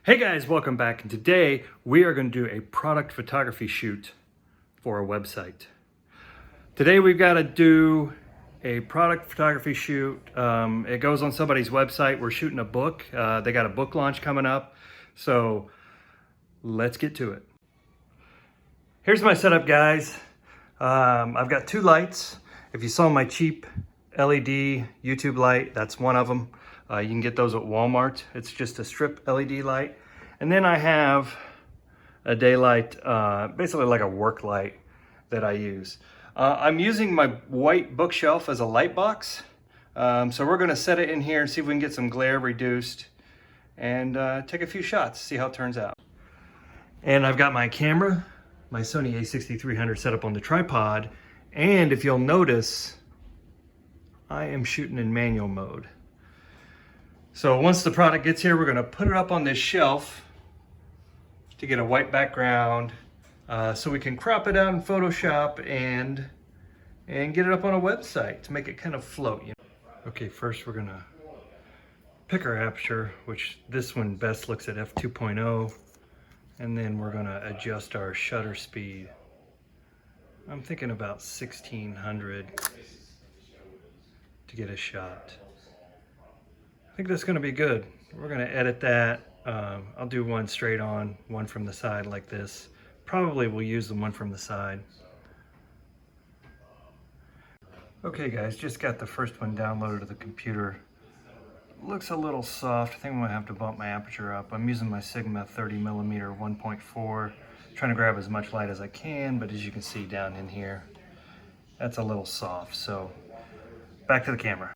Hey guys, welcome back, and today we are going to do a product photography shoot for a website. Today we've got to do a product photography shoot. It goes on somebody's website. We're shooting a book. They got a book launch coming up, so let's get to it. Here's my setup, guys. I've got two lights. If you saw my cheap LED YouTube light, that's one of them. You can get those at Walmart. It's just a strip LED light. And then I have a daylight, basically like a work light that I use. I'm using my white bookshelf as a light box. So we're gonna set it in here and see if we can get some glare reduced and take a few shots, see how it turns out. And I've got my camera, my Sony a6300 set up on the tripod. And if you'll notice, I am shooting in manual mode. So once the product gets here, we're gonna put it up on this shelf to get a white background so we can crop it out in Photoshop and get it up on a website to make it kind of float. You know? Okay, first we're gonna pick our aperture, which this one best looks at f2.0, and then we're gonna adjust our shutter speed. I'm thinking about 1600 to get a shot. I think that's gonna be good. We're gonna edit that. I'll do one straight on, one from the side like this. Probably we'll use the one from the side. Okay guys, just got the first one downloaded to the computer. Looks a little soft. I think I'm gonna have to bump my aperture up. I'm using my Sigma 30mm 1.4. Trying to grab as much light as I can, but as you can see down in here, that's a little soft. So back to the camera.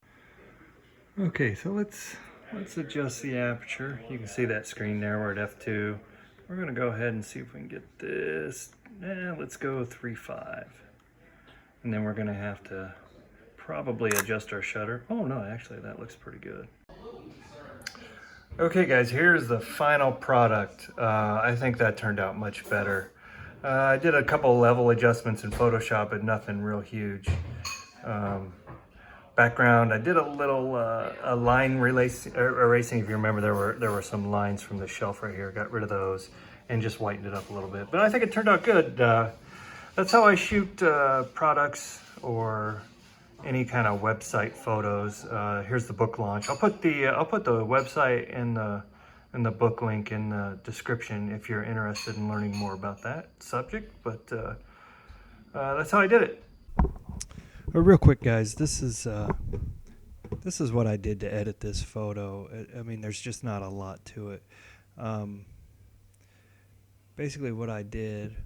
Okay, so let's adjust the aperture. You can see that screen there, we're at f2. We're gonna go ahead and see if we can get this. Let's go 3.5. And then we're gonna have to probably adjust our shutter. Oh no, actually that looks pretty good. Okay guys, here's the final product. I think that turned out much better. I did a couple level adjustments in Photoshop, but nothing real huge. Background, I did a little a line erasing. If you remember, there were some lines from the shelf right here. Got rid of those and just whitened it up a little bit. But I think it turned out good. That's how I shoot products or any kind of website photos. Here's the book launch. I'll put the website and the book link in the description if you're interested in learning more about that subject. But that's how I did it. Real quick, guys, this is what I did to edit this photo. I mean, there's just not a lot to it. Basically, what I did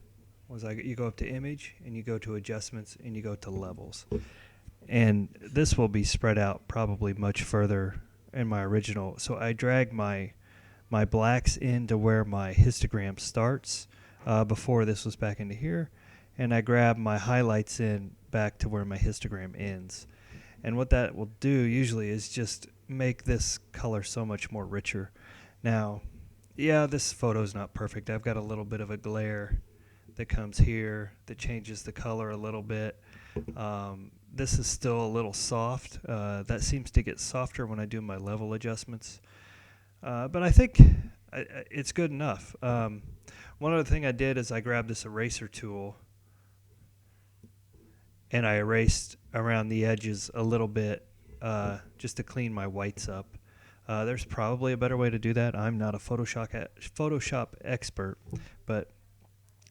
was you go up to image and you go to adjustments and you go to levels, and this will be spread out probably much further in my original. So I drag my blacks into where my histogram starts. Before this was back into here, and I grab my highlights in back to where my histogram ends. And what that will do usually is just make this color so much more richer. Now, yeah, this photo is not perfect. I've got a little bit of a glare that comes here that changes the color a little bit. This is still a little soft. That seems to get softer when I do my level adjustments. But I think it's good enough. One other thing I did is I grabbed this eraser tool and I erased around the edges a little bit just to clean my whites up. There's probably a better way to do that. I'm not a Photoshop expert, but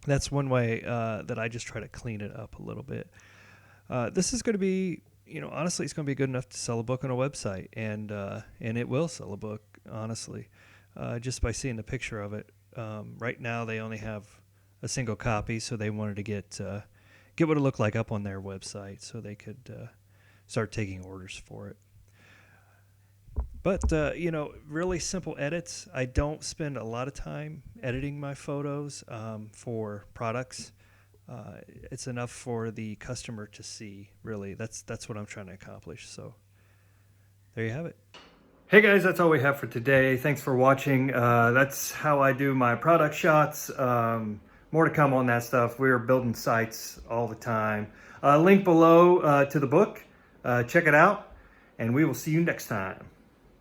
that's one way that I just try to clean it up a little bit. This is going to be, honestly, it's going to be good enough to sell a book on a website, and it will sell a book, honestly, just by seeing the picture of it. Right now, they only have a single copy, so they wanted to get what it looked like up on their website so they could start taking orders for it. But, really simple edits. I don't spend a lot of time editing my photos for products. It's enough for the customer to see, really. That's what I'm trying to accomplish. So there you have it. Hey guys, that's all we have for today. Thanks for watching. That's how I do my product shots. More to come on that stuff. We're building sites all the time. Link below to the book. Check it out, and we will see you next time.